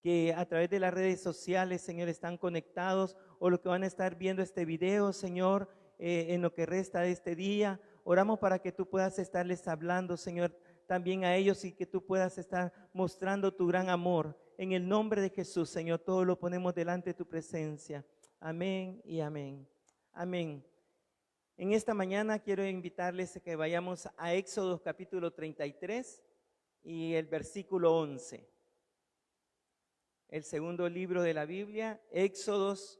que a través de las redes sociales, Señor, están conectados, o los que van a estar viendo este video, Señor, en lo que resta de este día. Oramos para que tú puedas estarles hablando, Señor, también a ellos, y que tú puedas estar mostrando tu gran amor. En el nombre de Jesús, Señor, todo lo ponemos delante de tu presencia. Amén y amén. Amén. En esta mañana quiero invitarles a que vayamos a Éxodo capítulo 33 y el versículo 11. El segundo libro de la Biblia, Éxodos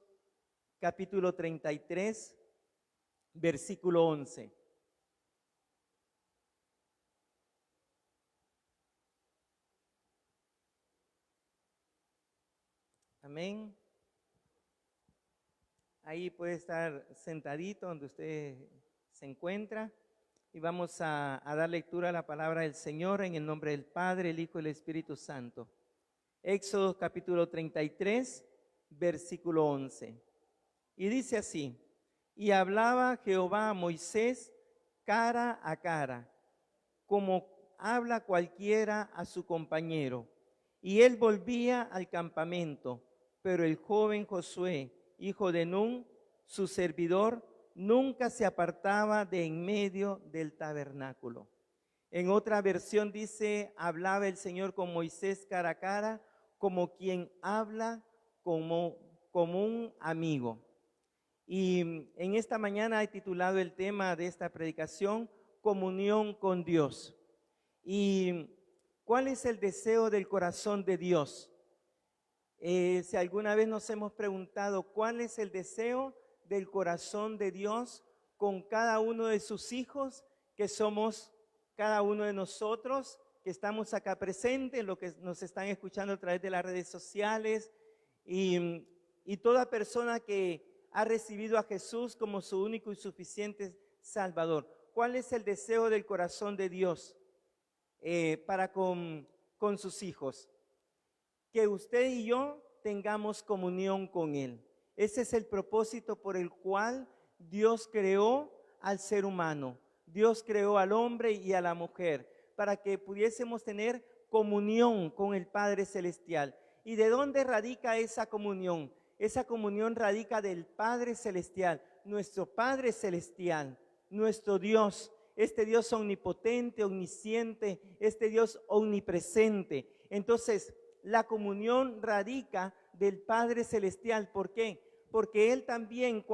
capítulo 33, versículo 11. Amén. Ahí puede estar sentadito donde usted se encuentra y vamos a dar lectura a la palabra del Señor en el nombre del Padre, el Hijo y el Espíritu Santo. Éxodo capítulo 33, versículo 11. Y dice así: y hablaba Jehová a Moisés cara a cara, como habla cualquiera a su compañero. Y él volvía al campamento, pero el joven Josué, hijo de Nun, su servidor, nunca se apartaba de en medio del tabernáculo. En otra versión dice: hablaba el Señor con Moisés cara a cara, como quien habla como un amigo. Y en esta mañana he titulado el tema de esta predicación, comunión con Dios. ¿Y cuál es el deseo del corazón de Dios? Si alguna vez nos hemos preguntado cuál es el deseo del corazón de Dios con cada uno de sus hijos, que somos cada uno de nosotros, que estamos acá presentes, los que nos están escuchando a través de las redes sociales, y toda persona que ha recibido a Jesús como su único y suficiente Salvador. ¿Cuál es el deseo del corazón de Dios para con sus hijos? Que usted y yo tengamos comunión con Él. Ese es el propósito por el cual Dios creó al ser humano. Dios creó al hombre y a la mujer para que pudiésemos tener comunión con el Padre Celestial. ¿Y de dónde radica esa comunión? Esa comunión radica del Padre Celestial, nuestro Padre Celestial, nuestro Dios, este Dios omnipotente, omnisciente, este Dios omnipresente. Entonces, la comunión radica del Padre Celestial. ¿Por qué? Porque Él también,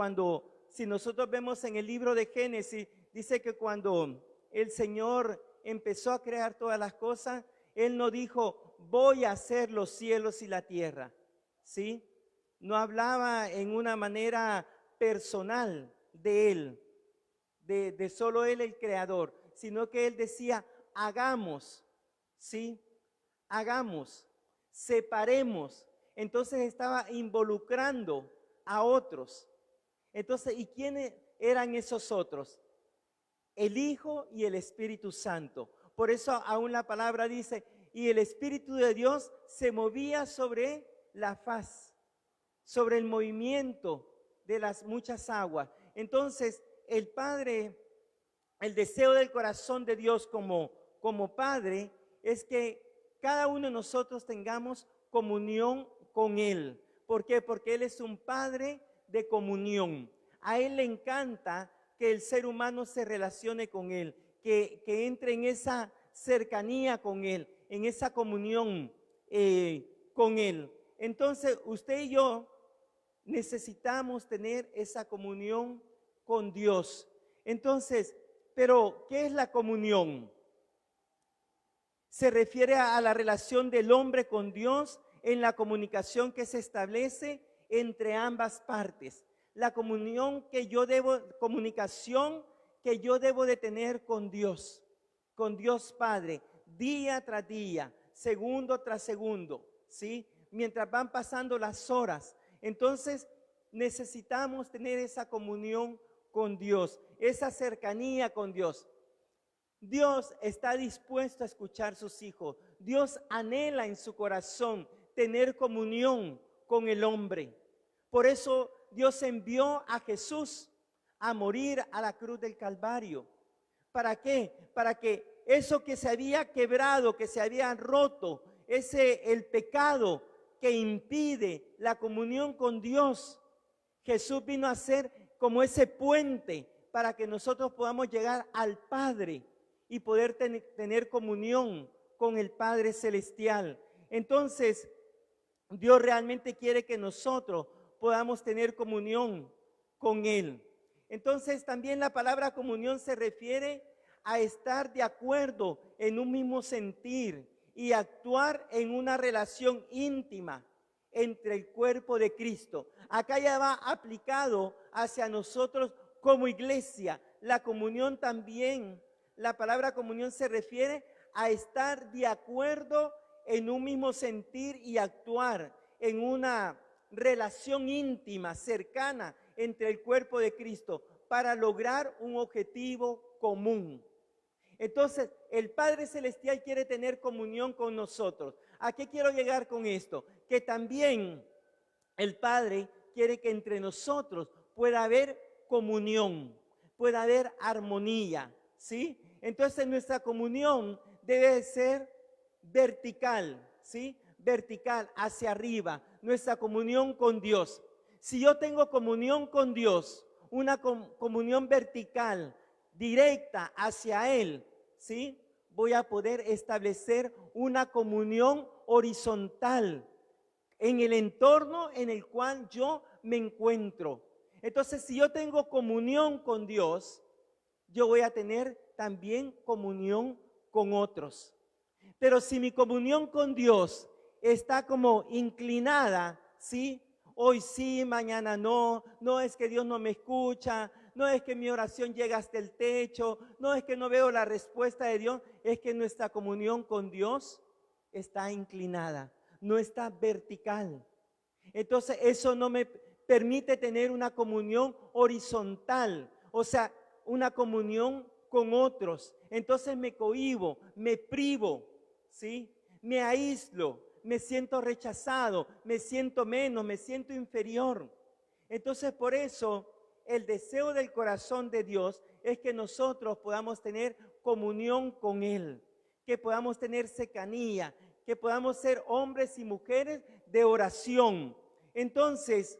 si nosotros vemos en el libro de Génesis, dice que cuando el Señor empezó a crear todas las cosas, Él no dijo: voy a hacer los cielos y la tierra, ¿sí? No hablaba en una manera personal de Él, de solo Él el creador, sino que Él decía: hagamos, ¿sí? Hagamos, separemos. Entonces estaba involucrando a otros. Entonces, ¿y quiénes eran esos otros? El Hijo y el Espíritu Santo. Por eso aún la palabra dice: y el Espíritu de Dios se movía sobre la faz, sobre el movimiento de las muchas aguas. Entonces, el Padre, el deseo del corazón de Dios como Padre es que cada uno de nosotros tengamos comunión con Él. ¿Por qué? Porque Él es un Padre de comunión. A Él le encanta que el ser humano se relacione con Él, que entre en esa cercanía con Él, en esa comunión con Él. Entonces, usted y yo necesitamos tener esa comunión con Dios. Entonces, pero ¿qué es la comunión? Se refiere a la relación del hombre con Dios en la comunicación que se establece entre ambas partes. La comunicación que yo debo de tener con Dios Padre, día tras día, segundo tras segundo, ¿sí? Mientras van pasando las horas. Entonces necesitamos tener esa comunión con Dios, esa cercanía con Dios. Dios está dispuesto a escuchar a sus hijos. Dios anhela en su corazón tener comunión con el hombre. Por eso Dios envió a Jesús a morir a la cruz del Calvario. ¿Para qué? Para que eso que se había quebrado, que se había roto, el pecado que impide la comunión con Dios. Jesús vino a ser como ese puente para que nosotros podamos llegar al Padre y poder tener comunión con el Padre Celestial. Entonces, Dios realmente quiere que nosotros podamos tener comunión con Él. Entonces, también la palabra comunión se refiere a estar de acuerdo en un mismo sentir y actuar en una relación íntima entre el cuerpo de Cristo. Acá ya va aplicado hacia nosotros como iglesia. La comunión también, la palabra comunión se refiere a estar de acuerdo en un mismo sentir y actuar en una relación íntima, cercana entre el cuerpo de Cristo para lograr un objetivo común. Entonces, el Padre Celestial quiere tener comunión con nosotros. ¿A qué quiero llegar con esto? Que también el Padre quiere que entre nosotros pueda haber comunión, pueda haber armonía, ¿sí? Entonces, nuestra comunión debe ser vertical, ¿sí? Vertical, hacia arriba, nuestra comunión con Dios. Si yo tengo comunión con Dios, una comunión vertical, directa hacia Él, ¿sí? Voy a poder establecer una comunión horizontal en el entorno en el cual yo me encuentro. Entonces, si yo tengo comunión con Dios, yo voy a tener también comunión con otros. Pero si mi comunión con Dios está como inclinada, ¿sí? Hoy sí, mañana no, no es que Dios no me escucha, no es que mi oración llega hasta el techo, no es que no veo la respuesta de Dios, es que nuestra comunión con Dios está inclinada, no está vertical. Entonces eso no me permite tener una comunión horizontal, o sea, una comunión con otros. Entonces me cohíbo, me privo, ¿sí? Me aíslo, me siento rechazado, me siento menos, me siento inferior. Entonces por eso el deseo del corazón de Dios es que nosotros podamos tener comunión con Él, que podamos tener cercanía, que podamos ser hombres y mujeres de oración. Entonces,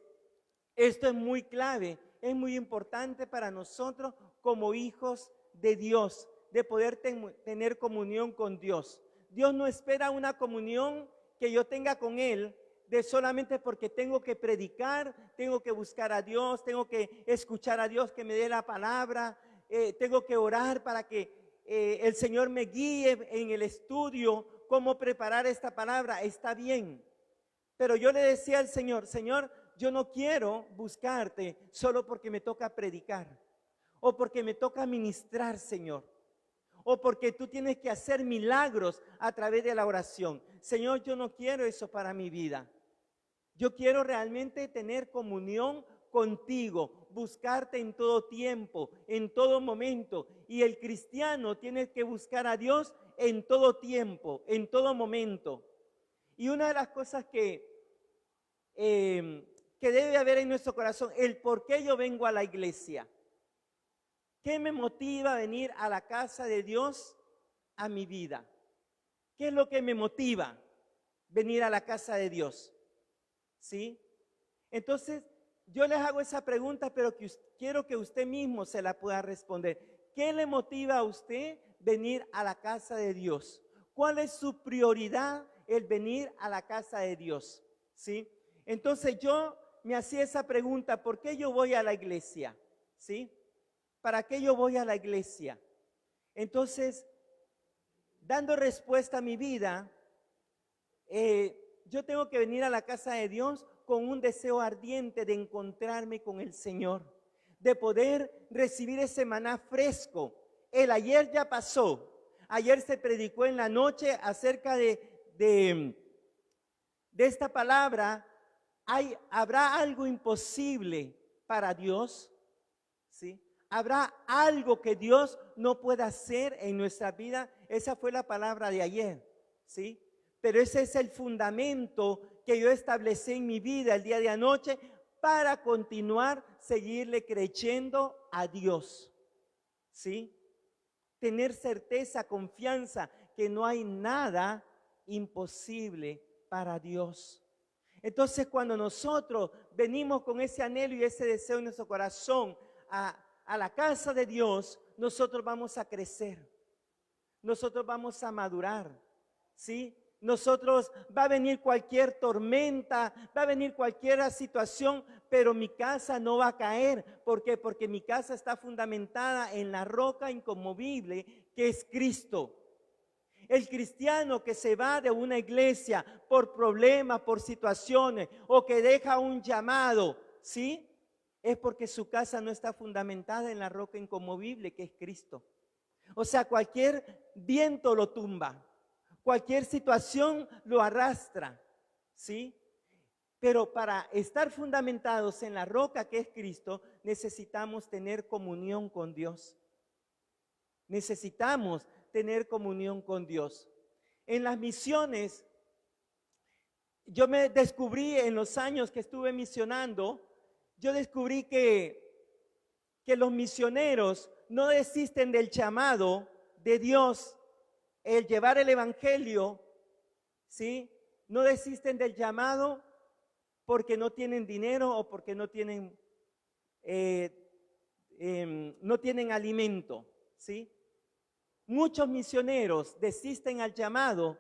esto es muy clave, es muy importante para nosotros como hijos de Dios, de poder tener comunión con Dios. Dios no espera una comunión que yo tenga con Él de solamente porque tengo que predicar, tengo que buscar a Dios, tengo que escuchar a Dios que me dé la palabra, tengo que orar para que el Señor me guíe en el estudio, cómo preparar esta palabra. Está bien, pero yo le decía al Señor, Señor, yo no quiero buscarte solo porque me toca predicar o porque me toca ministrar, Señor, o porque tú tienes que hacer milagros a través de la oración. Señor, yo no quiero eso para mi vida. Yo quiero realmente tener comunión contigo, buscarte en todo tiempo, en todo momento. Y el cristiano tiene que buscar a Dios en todo tiempo, en todo momento. Y una de las cosas que debe haber en nuestro corazón, el por qué yo vengo a la iglesia. ¿Qué me motiva a venir a la casa de Dios a mi vida? ¿Qué es lo que me motiva venir a la casa de Dios? ¿Sí? Entonces, yo les hago esa pregunta, pero quiero que usted mismo se la pueda responder. ¿Qué le motiva a usted venir a la casa de Dios? ¿Cuál es su prioridad el venir a la casa de Dios? ¿Sí? Entonces yo me hacía esa pregunta, ¿por qué yo voy a la iglesia? ¿Sí? ¿Para qué yo voy a la iglesia? Entonces, dando respuesta a mi vida, yo tengo que venir a la casa de Dios con un deseo ardiente de encontrarme con el Señor, de poder recibir ese maná fresco. El ayer ya pasó. Ayer se predicó en la noche acerca de esta palabra. ¿Habrá algo imposible para Dios? ¿Sí? ¿Habrá algo que Dios no pueda hacer en nuestra vida? Esa fue la palabra de ayer, ¿sí? Pero ese es el fundamento que yo establecí en mi vida el día de anoche para continuar, seguirle creyendo a Dios, ¿sí? Tener certeza, confianza que no hay nada imposible para Dios. Entonces, cuando nosotros venimos con ese anhelo y ese deseo en nuestro corazón a la casa de Dios, nosotros vamos a crecer, nosotros vamos a madurar, ¿sí? Nosotros va a venir cualquier tormenta, va a venir cualquier situación, pero mi casa no va a caer. ¿Por qué? Porque mi casa está fundamentada en la roca inconmovible que es Cristo. El cristiano que se va de una iglesia por problemas, por situaciones, o que deja un llamado, ¿sí? Es porque su casa no está fundamentada en la roca inconmovible que es Cristo. O sea, cualquier viento lo tumba, cualquier situación lo arrastra, ¿sí? Pero para estar fundamentados en la roca que es Cristo, necesitamos tener comunión con Dios. Necesitamos tener comunión con Dios. En las misiones, yo me descubrí en los años que estuve misionando, yo descubrí que los misioneros no desisten del llamado de Dios, el llevar el evangelio, ¿sí? No desisten del llamado porque no tienen dinero o porque no tienen alimento, ¿sí? Muchos misioneros desisten al llamado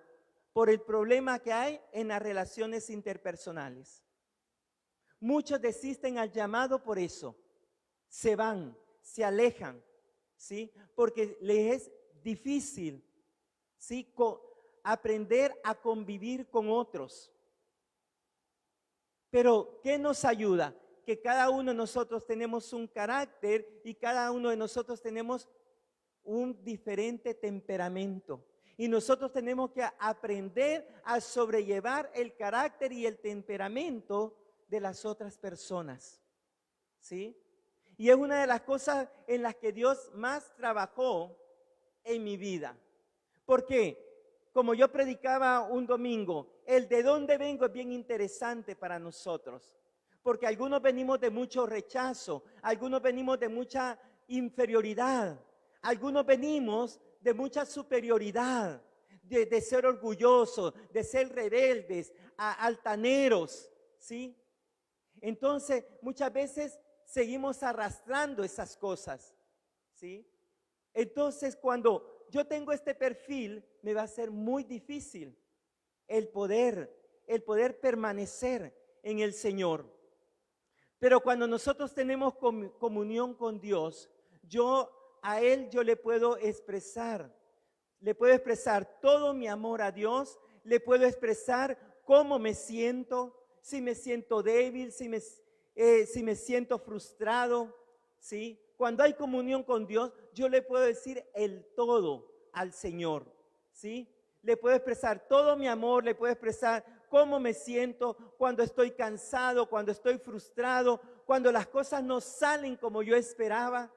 por el problema que hay en las relaciones interpersonales. Muchos desisten al llamado por eso. Se van, se alejan, ¿sí? Porque les es difícil, ¿sí? Aprender a convivir con otros. Pero, ¿qué nos ayuda? Que cada uno de nosotros tenemos un carácter y cada uno de nosotros tenemos un diferente temperamento. Y nosotros tenemos que aprender a sobrellevar el carácter y el temperamento de las otras personas, ¿sí? Y es una de las cosas en las que Dios más trabajó en mi vida. Porque, como yo predicaba un domingo, el de dónde vengo es bien interesante para nosotros. Porque algunos venimos de mucho rechazo, algunos venimos de mucha inferioridad, algunos venimos de mucha superioridad, de ser orgullosos, de ser rebeldes, altaneros, ¿sí? Entonces, muchas veces seguimos arrastrando esas cosas, ¿sí? Entonces, cuando yo tengo este perfil, me va a ser muy difícil el poder permanecer en el Señor. Pero cuando nosotros tenemos comunión con Dios, a Él yo le puedo expresar todo mi amor a Dios, le puedo expresar cómo me siento, si me siento débil, si me siento frustrado, ¿sí? Cuando hay comunión con Dios, yo le puedo decir el todo al Señor, ¿sí? Le puedo expresar todo mi amor, le puedo expresar cómo me siento cuando estoy cansado, cuando estoy frustrado, cuando las cosas no salen como yo esperaba.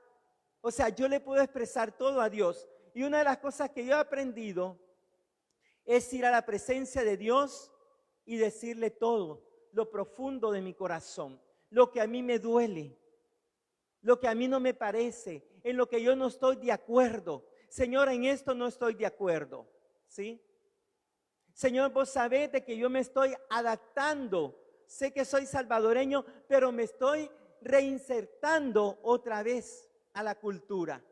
O sea, yo le puedo expresar todo a Dios. Y una de las cosas que yo he aprendido es ir a la presencia de Dios y decirle todo, lo profundo de mi corazón, lo que a mí me duele, lo que a mí no me parece, en lo que yo no estoy de acuerdo. Señor, en esto no estoy de acuerdo, ¿sí? Señor, vos sabés de que yo me estoy adaptando. Sé que soy salvadoreño, pero me estoy reinsertando otra vez a la cultura.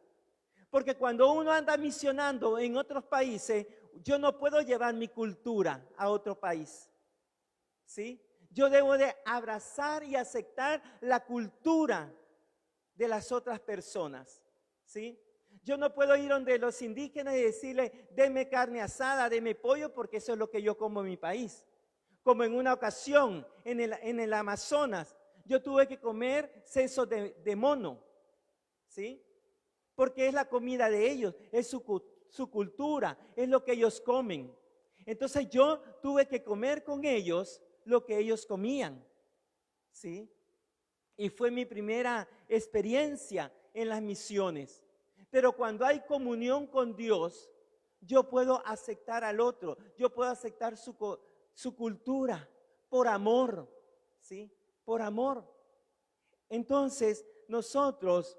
Porque cuando uno anda misionando en otros países, yo no puedo llevar mi cultura a otro país, ¿sí? Yo debo de abrazar y aceptar la cultura de las otras personas, ¿sí? Yo no puedo ir donde los indígenas y decirle, deme carne asada, deme pollo, porque eso es lo que yo como en mi país. Como en una ocasión en el Amazonas, yo tuve que comer sesos de mono, ¿sí? Porque es la comida de ellos, es su cultura, es lo que ellos comen. Entonces yo tuve que comer con ellos lo que ellos comían, ¿sí? Y fue mi primera experiencia en las misiones. Pero cuando hay comunión con Dios, yo puedo aceptar al otro, yo puedo aceptar su cultura por amor, ¿sí? Por amor. Entonces, nosotros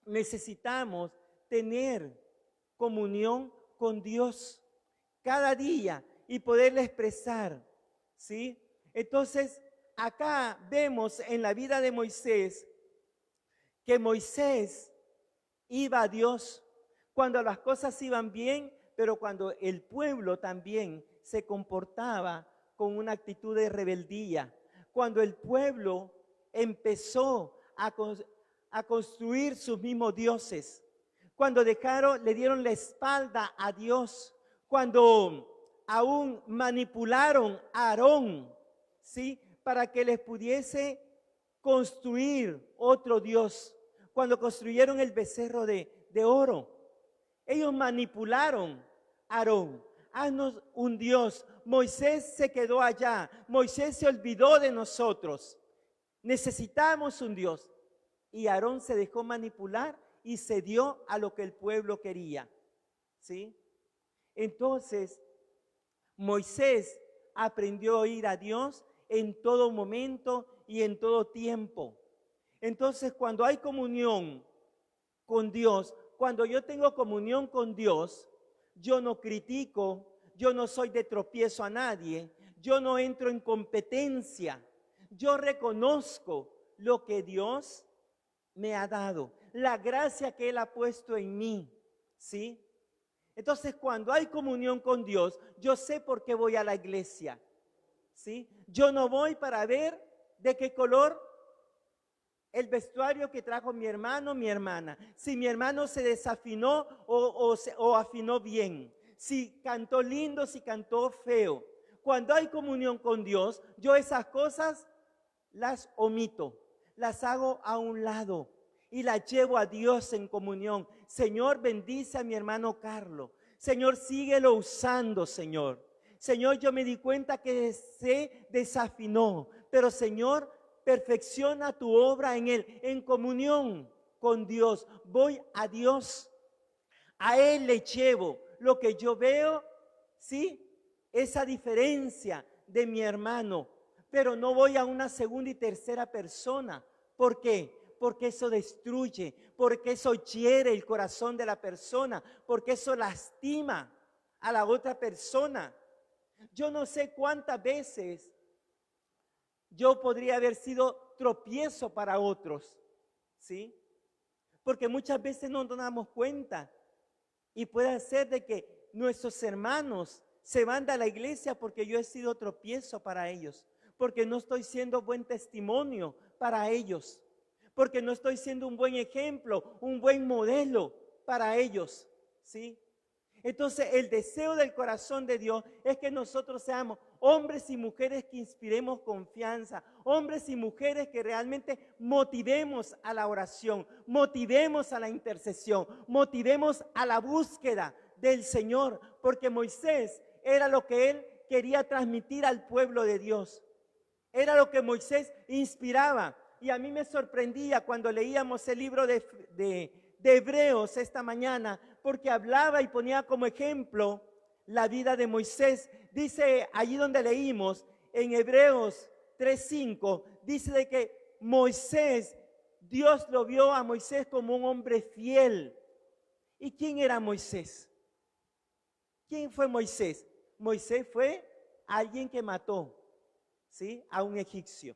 necesitamos tener comunión con Dios cada día y poderle expresar, ¿sí? Entonces, acá vemos en la vida de Moisés que Moisés iba a Dios cuando las cosas iban bien, pero cuando el pueblo también se comportaba con una actitud de rebeldía, cuando el pueblo empezó a construir sus mismos dioses, cuando le dieron la espalda a Dios, cuando aún manipularon a Aarón, ¿sí? Para que les pudiese construir otro Dios, cuando construyeron el becerro de oro. Ellos manipularon a Aarón. Haznos un Dios. Moisés se quedó allá. Moisés se olvidó de nosotros. Necesitamos un Dios. Y Aarón se dejó manipular y se dio a lo que el pueblo quería. ¿Sí? Entonces, Moisés aprendió a oír a Dios en todo momento y en todo tiempo. Entonces, cuando hay comunión con Dios, cuando yo tengo comunión con Dios, yo no critico, yo no soy de tropiezo a nadie, yo no entro en competencia, yo reconozco lo que Dios me ha dado, la gracia que Él ha puesto en mí, ¿sí? Entonces, cuando hay comunión con Dios, yo sé por qué voy a la iglesia, ¿sí? Yo no voy para ver de qué color el vestuario que trajo mi hermano, mi hermana. Si mi hermano se desafinó o afinó bien. Si cantó lindo, si cantó feo. Cuando hay comunión con Dios, yo esas cosas las omito, las hago a un lado y las llevo a Dios en comunión. Señor, bendice a mi hermano Carlos. Señor, síguelo usando, Señor. Señor, yo me di cuenta que se desafinó, pero Señor, perfecciona tu obra en él, en comunión con Dios. Voy a Dios, a Él le llevo lo que yo veo, ¿sí? Esa diferencia de mi hermano, pero no voy a una segunda y tercera persona. ¿Por qué? Porque eso destruye, porque eso hiere el corazón de la persona, porque eso lastima a la otra persona. Yo no sé cuántas veces yo podría haber sido tropiezo para otros, ¿sí? Porque muchas veces no nos damos cuenta y puede ser de que nuestros hermanos se van de la iglesia porque yo he sido tropiezo para ellos, porque no estoy siendo buen testimonio para ellos, porque no estoy siendo un buen ejemplo, un buen modelo para ellos, ¿sí? Entonces, el deseo del corazón de Dios es que nosotros seamos hombres y mujeres que inspiremos confianza, hombres y mujeres que realmente motivemos a la oración, motivemos a la intercesión, motivemos a la búsqueda del Señor, porque Moisés era lo que él quería transmitir al pueblo de Dios. Era lo que Moisés inspiraba. Y a mí me sorprendía cuando leíamos el libro de Hebreos esta mañana, porque hablaba y ponía como ejemplo la vida de Moisés. Dice allí donde leímos, en Hebreos 3:5, dice de que Moisés, Dios lo vio a Moisés como un hombre fiel. ¿Y quién era Moisés? ¿Quién fue Moisés? Moisés fue alguien que mató, ¿sí?, a un egipcio.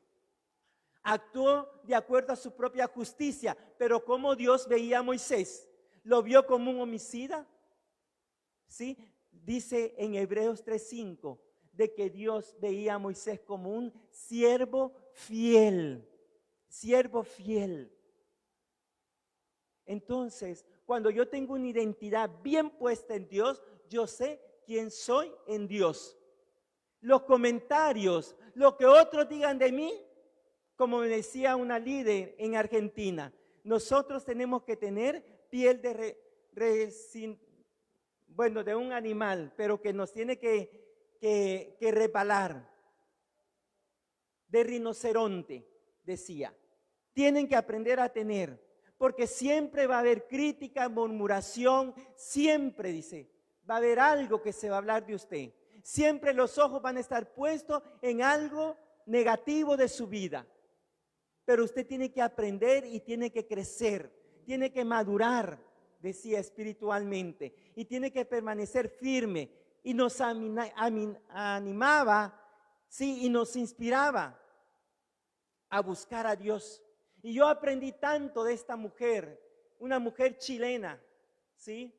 Actuó de acuerdo a su propia justicia, pero ¿cómo Dios veía a Moisés? ¿Lo vio como un homicida? ¿Sí? Dice en Hebreos 3:5 de que Dios veía a Moisés como un siervo fiel, siervo fiel. Entonces, cuando yo tengo una identidad bien puesta en Dios, yo sé quién soy en Dios. Los comentarios, lo que otros digan de mí, como me decía una líder en Argentina, nosotros tenemos que tener piel de de un animal, pero que nos tiene que repalar, de rinoceronte, decía. Tienen que aprender a tener, porque siempre va a haber crítica, murmuración, siempre, dice, va a haber algo que se va a hablar de usted. Siempre los ojos van a estar puestos en algo negativo de su vida. Pero usted tiene que aprender y tiene que crecer, tiene que madurar, decía, espiritualmente, y tiene que permanecer firme. Y nos animaba Sí, y nos inspiraba a buscar a Dios. Y yo aprendí tanto de esta mujer, una mujer chilena, ¿sí?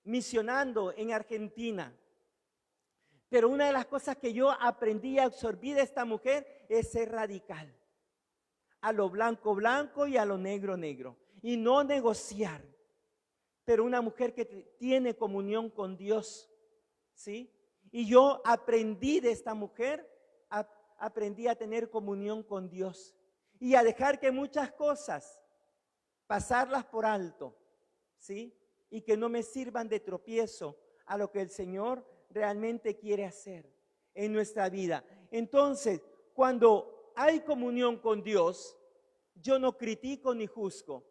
Misionando en Argentina. Pero una de las cosas que yo aprendí y absorbí de esta mujer es ser radical. A lo blanco, blanco y a lo negro, negro. Y no negociar. Pero una mujer que tiene comunión con Dios, ¿sí? Y yo aprendí de esta mujer, aprendí a tener comunión con Dios. Y a dejar que muchas cosas, pasarlas por alto, ¿sí? Y que no me sirvan de tropiezo a lo que el Señor realmente quiere hacer en nuestra vida. Entonces, cuando hay comunión con Dios, yo no critico ni juzgo.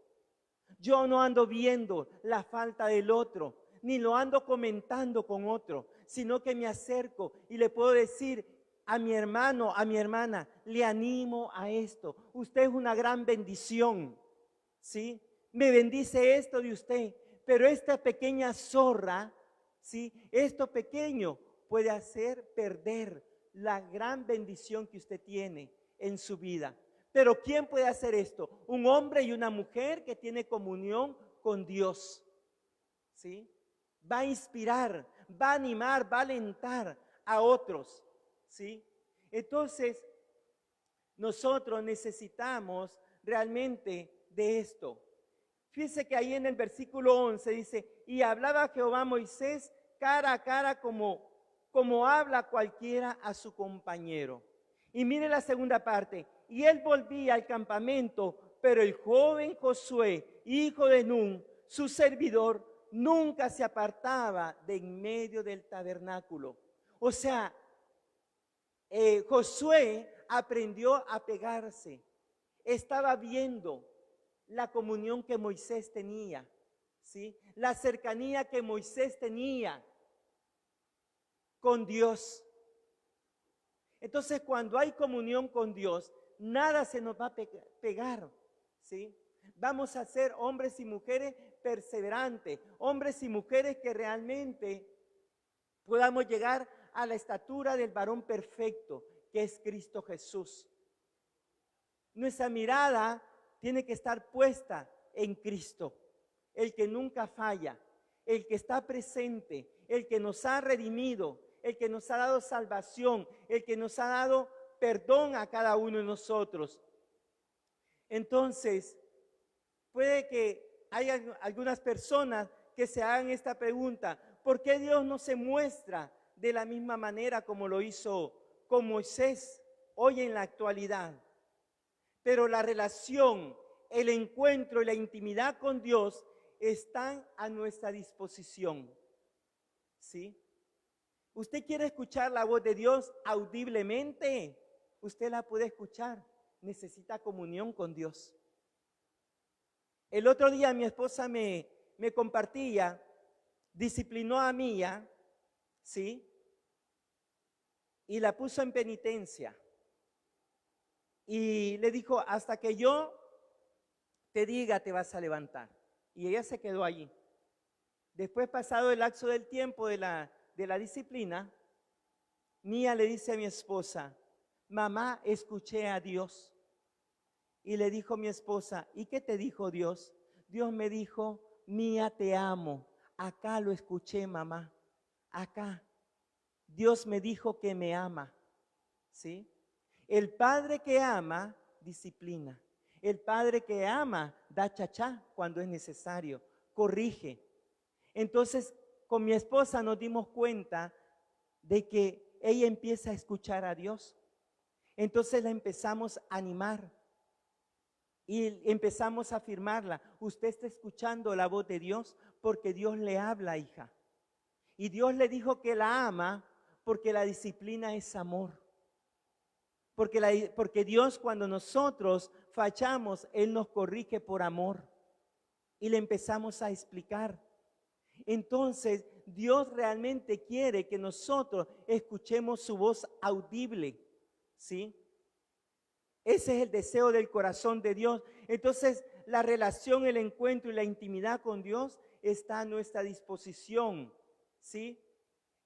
Yo no ando viendo la falta del otro, ni lo ando comentando con otro, sino que me acerco y le puedo decir a mi hermano, a mi hermana, le animo a esto. Usted es una gran bendición, ¿sí? Me bendice esto de usted, pero esta pequeña zorra, ¿sí? Esto pequeño puede hacer perder la gran bendición que usted tiene en su vida. Pero ¿quién puede hacer esto? Un hombre y una mujer que tiene comunión con Dios, ¿sí? Va a inspirar, va a animar, va a alentar a otros, ¿sí? Entonces, nosotros necesitamos realmente de esto. Fíjense que ahí en el versículo 11 dice, y hablaba Jehová a Moisés cara a cara como habla cualquiera a su compañero. Y mire la segunda parte, y él volvía al campamento, pero el joven Josué, hijo de Nun, su servidor, nunca se apartaba de en medio del tabernáculo. O sea, Josué aprendió a pegarse, estaba viendo la comunión que Moisés tenía, ¿sí? La cercanía que Moisés tenía con Dios. Entonces, cuando hay comunión con Dios, nada se nos va a pegar, ¿sí? Vamos a ser hombres y mujeres perseverantes, hombres y mujeres que realmente podamos llegar a la estatura del varón perfecto, que es Cristo Jesús. Nuestra mirada tiene que estar puesta en Cristo, el que nunca falla, el que está presente, el que nos ha redimido, el que nos ha dado salvación, el que nos ha dado perdón a cada uno de nosotros. Entonces, puede que haya algunas personas que se hagan esta pregunta: ¿por qué Dios no se muestra de la misma manera como lo hizo con Moisés hoy en la actualidad? Pero la relación, el encuentro y la intimidad con Dios están a nuestra disposición, ¿sí? ¿Usted quiere escuchar la voz de Dios audiblemente? Usted la puede escuchar. Necesita comunión con Dios. El otro día mi esposa me compartía, disciplinó a Mía, ¿sí? Y la puso en penitencia. Y le dijo, hasta que yo te diga, te vas a levantar. Y ella se quedó allí. Después, pasado el lapso del tiempo de la disciplina, Mía le dice a mi esposa, mamá, escuché a Dios. Y le dijo mi esposa, ¿y qué te dijo Dios? Dios me dijo, Mía, te amo. Acá lo escuché, mamá. Acá. Dios me dijo que me ama. ¿Sí? El padre que ama, disciplina. El padre que ama, da chachá cuando es necesario, corrige. Entonces, con mi esposa nos dimos cuenta de que ella empieza a escuchar a Dios. Entonces la empezamos a animar y empezamos a afirmarla. Usted está escuchando la voz de Dios porque Dios le habla, hija. Y Dios le dijo que la ama porque la disciplina es amor. Porque Dios, cuando nosotros fallamos, Él nos corrige por amor. Y le empezamos a explicar. Entonces, Dios realmente quiere que nosotros escuchemos su voz audible, ¿sí? Ese es el deseo del corazón de Dios. Entonces, la relación, el encuentro y la intimidad con Dios está a nuestra disposición, ¿sí?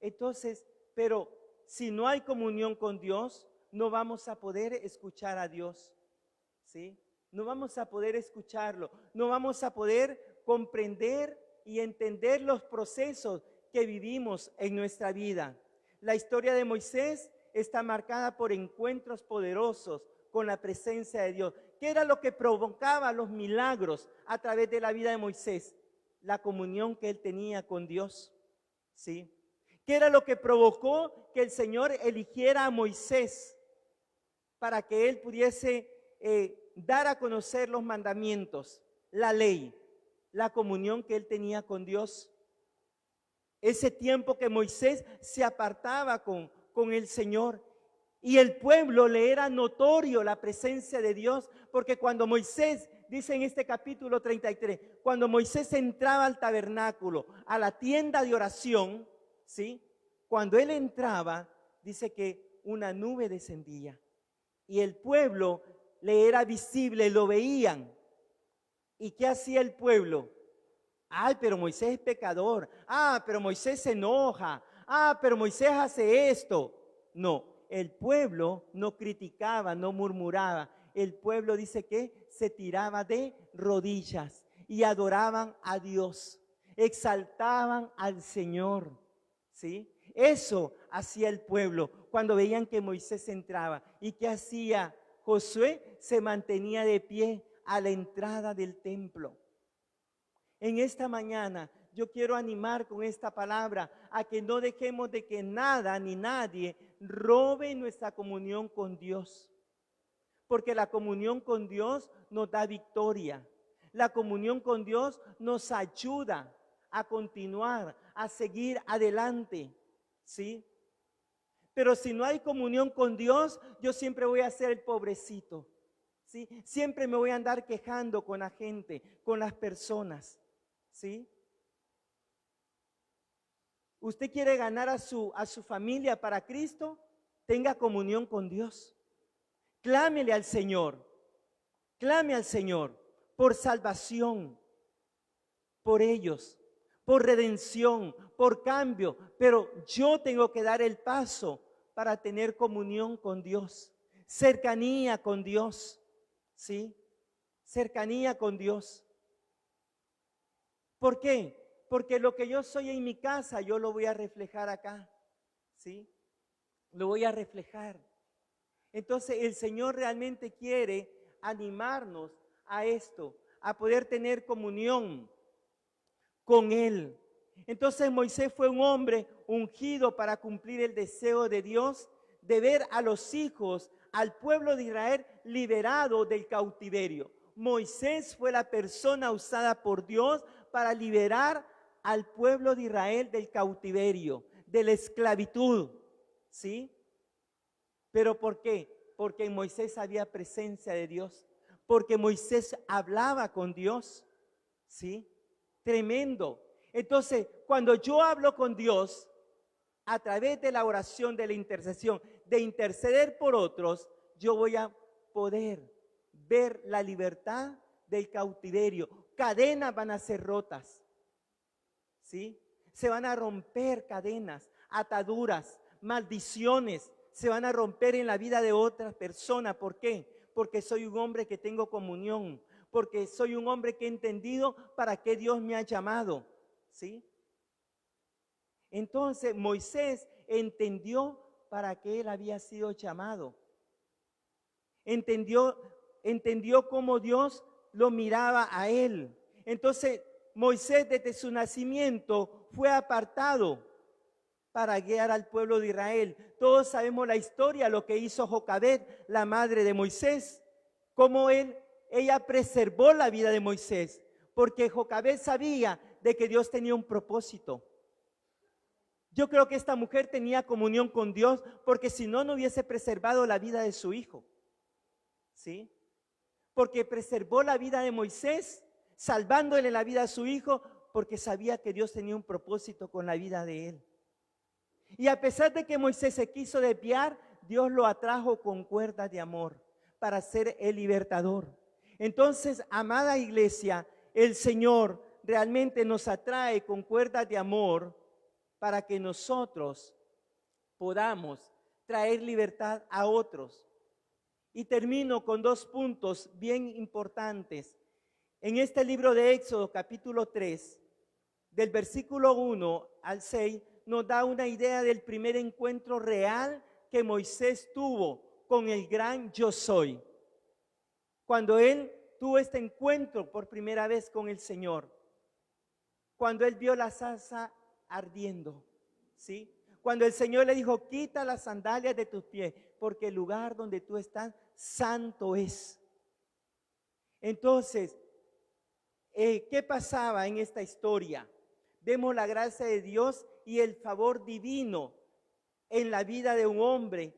Entonces, pero si no hay comunión con Dios, no vamos a poder escuchar a Dios, ¿sí? No vamos a poder escucharlo, no vamos a poder comprender y entender los procesos que vivimos en nuestra vida. La historia de Moisés está marcada por encuentros poderosos con la presencia de Dios. ¿Qué era lo que provocaba los milagros a través de la vida de Moisés? La comunión que él tenía con Dios, ¿sí? ¿Qué era lo que provocó que el Señor eligiera a Moisés para que él pudiese dar a conocer los mandamientos, la ley, la comunión que él tenía con Dios? Ese tiempo que Moisés se apartaba con el Señor, y el pueblo le era notorio la presencia de Dios, porque cuando Moisés, dice en este capítulo 33, cuando Moisés entraba al tabernáculo, a la tienda de oración, ¿sí? Cuando él entraba, dice que una nube descendía y el pueblo le era visible, lo veían. ¿Y qué hacía el pueblo? Ay, pero Moisés es pecador. Ah, pero Moisés se enoja. Ah, pero Moisés hace esto. No, el pueblo no criticaba, no murmuraba. El pueblo dice que se tiraba de rodillas y adoraban a Dios, exaltaban al Señor, ¿sí? Eso hacía el pueblo cuando veían que Moisés entraba. ¿Y qué hacía Josué? Se mantenía de pie a la entrada del templo. En esta mañana yo quiero animar con esta palabra a que no dejemos de que nada ni nadie robe nuestra comunión con Dios. Porque la comunión con Dios nos da victoria. La comunión con Dios nos ayuda a continuar, a seguir adelante, ¿sí? Pero si no hay comunión con Dios, yo siempre voy a ser el pobrecito, ¿sí? Siempre me voy a andar quejando con la gente, con las personas, ¿sí? ¿Usted quiere ganar a su familia para Cristo? Tenga comunión con Dios. Clámele al Señor. Clame al Señor por salvación, por ellos, por redención, por cambio. Pero yo tengo que dar el paso para tener comunión con Dios, cercanía con Dios, ¿sí? Cercanía con Dios. ¿Por qué? Porque lo que yo soy en mi casa, yo lo voy a reflejar acá, ¿sí? Lo voy a reflejar. Entonces el Señor realmente quiere animarnos a esto, a poder tener comunión con Él. Entonces Moisés fue un hombre ungido para cumplir el deseo de Dios de ver a los hijos, al pueblo de Israel liberado del cautiverio. Moisés fue la persona usada por Dios para liberar al pueblo de Israel del cautiverio, de la esclavitud, ¿sí? ¿Pero por qué? Porque en Moisés había presencia de Dios, porque Moisés hablaba con Dios, ¿sí? Tremendo. Entonces, cuando yo hablo con Dios, a través de la oración, de la intercesión, de interceder por otros, yo voy a poder ver la libertad del cautiverio. Cadenas van a ser rotas, ¿sí? Se van a romper cadenas, ataduras, maldiciones, se van a romper en la vida de otras personas. ¿Por qué? Porque soy un hombre que tengo comunión, porque soy un hombre que he entendido para qué Dios me ha llamado, ¿sí? Entonces Moisés entendió para qué él había sido llamado. Entendió cómo Dios lo miraba a él. Entonces Moisés desde su nacimiento fue apartado para guiar al pueblo de Israel. Todos sabemos la historia, lo que hizo Jocabed, la madre de Moisés, cómo ella preservó la vida de Moisés, porque Jocabed sabía de que Dios tenía un propósito. Yo creo que esta mujer tenía comunión con Dios, porque si no, no hubiese preservado la vida de su hijo, ¿sí? Porque preservó la vida de Moisés, salvándole la vida a su hijo, porque sabía que Dios tenía un propósito con la vida de él. Y a pesar de que Moisés se quiso desviar, Dios lo atrajo con cuerdas de amor para ser el libertador. Entonces, amada iglesia, el Señor realmente nos atrae con cuerdas de amor para que nosotros podamos traer libertad a otros. Y termino con 2 puntos bien importantes. En este libro de Éxodo, capítulo 3, del versículo 1 al 6, nos da una idea del primer encuentro real que Moisés tuvo con el gran yo soy. Cuando él tuvo este encuentro por primera vez con el Señor, cuando él vio la zarza ardiendo, ¿sí? Cuando el Señor le dijo, quita las sandalias de tus pies, porque el lugar donde tú estás, santo es. Entonces, ¿qué pasaba en esta historia? Vemos la gracia de Dios y el favor divino en la vida de un hombre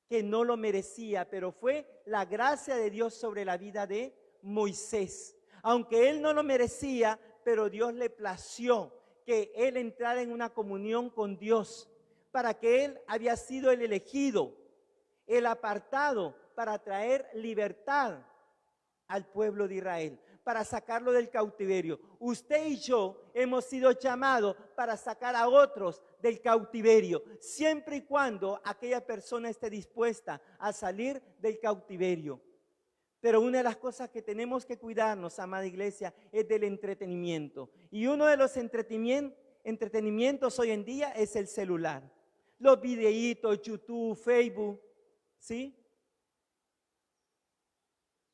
que no lo merecía, pero fue la gracia de Dios sobre la vida de Moisés. Aunque él no lo merecía, pero Dios le plació que él entrara en una comunión con Dios, para que él había sido el elegido, el apartado para traer libertad al pueblo de Israel, para sacarlo del cautiverio. Usted y yo hemos sido llamados para sacar a otros del cautiverio, siempre y cuando aquella persona esté dispuesta a salir del cautiverio. Pero una de las cosas que tenemos que cuidarnos, amada iglesia, es del entretenimiento. Y uno de los entretenimientos hoy en día es el celular. Los videitos, YouTube, Facebook, ¿sí?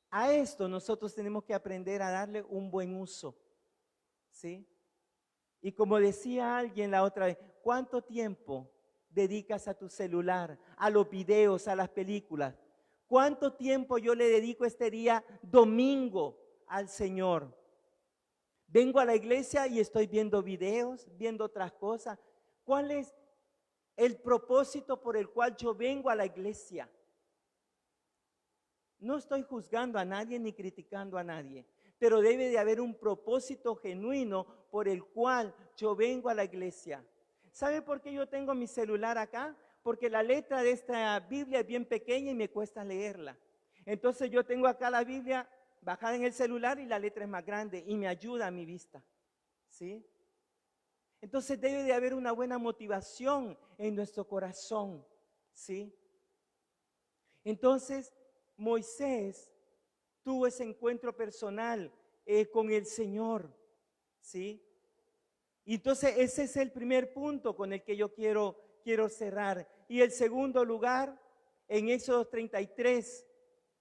A esto nosotros tenemos que aprender a darle un buen uso, ¿sí? Y como decía alguien la otra vez, ¿cuánto tiempo dedicas a tu celular, a los videos, a las películas? ¿Cuánto tiempo yo le dedico este día domingo al Señor? Vengo a la iglesia y estoy viendo videos, viendo otras cosas. ¿Cuál es el propósito por el cual yo vengo a la iglesia? No estoy juzgando a nadie ni criticando a nadie, pero debe de haber un propósito genuino por el cual yo vengo a la iglesia. ¿Sabe por qué yo tengo mi celular acá? Porque la letra de esta Biblia es bien pequeña y me cuesta leerla. Entonces yo tengo acá la Biblia bajada en el celular y la letra es más grande y me ayuda a mi vista, ¿sí? Entonces debe de haber una buena motivación en nuestro corazón, ¿sí? Entonces Moisés tuvo ese encuentro personal con el Señor, ¿sí? Y entonces ese es el primer punto con el que yo quiero cerrar. Y el segundo lugar, en Éxodo 33,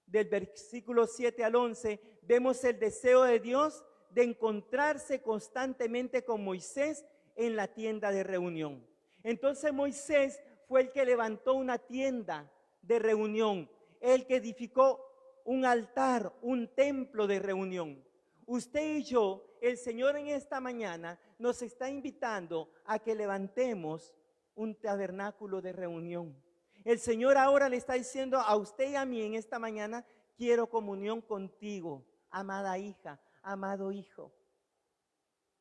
del versículo 7 al 11, vemos el deseo de Dios de encontrarse constantemente con Moisés en la tienda de reunión. Entonces Moisés fue el que levantó una tienda de reunión, el que edificó un altar, un templo de reunión. Usted y yo, el Señor en esta mañana nos está invitando a que levantemos un tabernáculo de reunión. El Señor ahora le está diciendo a usted y a mí en esta mañana, quiero comunión contigo, amada hija, amado hijo.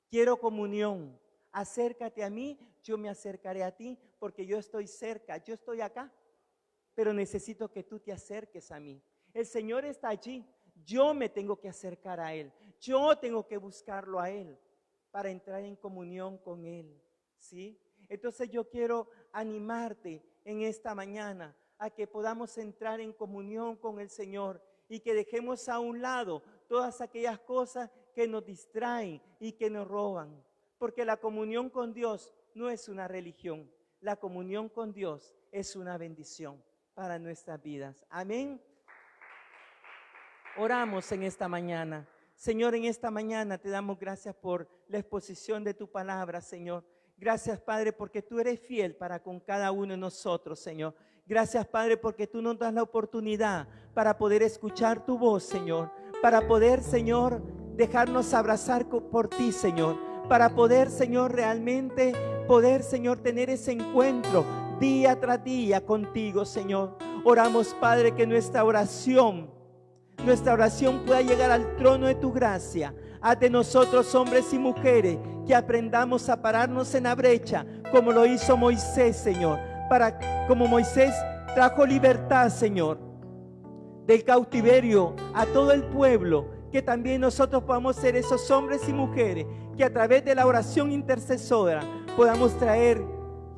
Quiero comunión, acércate a mí, yo me acercaré a ti, porque yo estoy cerca, yo estoy acá, pero necesito que tú te acerques a mí. El Señor está allí, yo me tengo que acercar a Él, yo tengo que buscarlo a Él para entrar en comunión con Él, ¿sí? Entonces yo quiero animarte en esta mañana a que podamos entrar en comunión con el Señor y que dejemos a un lado todas aquellas cosas que nos distraen y que nos roban. Porque la comunión con Dios no es una religión, la comunión con Dios es una bendición para nuestras vidas. Amén. Oramos en esta mañana. Señor, en esta mañana te damos gracias por la exposición de tu palabra, Señor. Gracias, Padre, porque tú eres fiel para con cada uno de nosotros, Señor. Gracias, Padre, porque tú nos das la oportunidad para poder escuchar tu voz, Señor. Para poder, Señor, dejarnos abrazar por ti, Señor. Para poder, Señor, realmente poder, Señor, tener ese encuentro día tras día contigo, Señor. Oramos, Padre, que nuestra oración pueda llegar al trono de tu gracia. Haz de nosotros hombres y mujeres que aprendamos a pararnos en la brecha, como lo hizo Moisés, Señor. Como Moisés trajo libertad, Señor, del cautiverio a todo el pueblo, que también nosotros podamos ser esos hombres y mujeres que a través de la oración intercesora podamos traer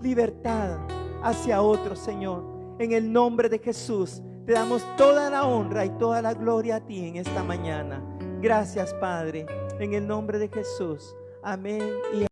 libertad hacia otros, Señor. En el nombre de Jesús, te damos toda la honra y toda la gloria a ti en esta mañana. Gracias, Padre, en el nombre de Jesús. Amén y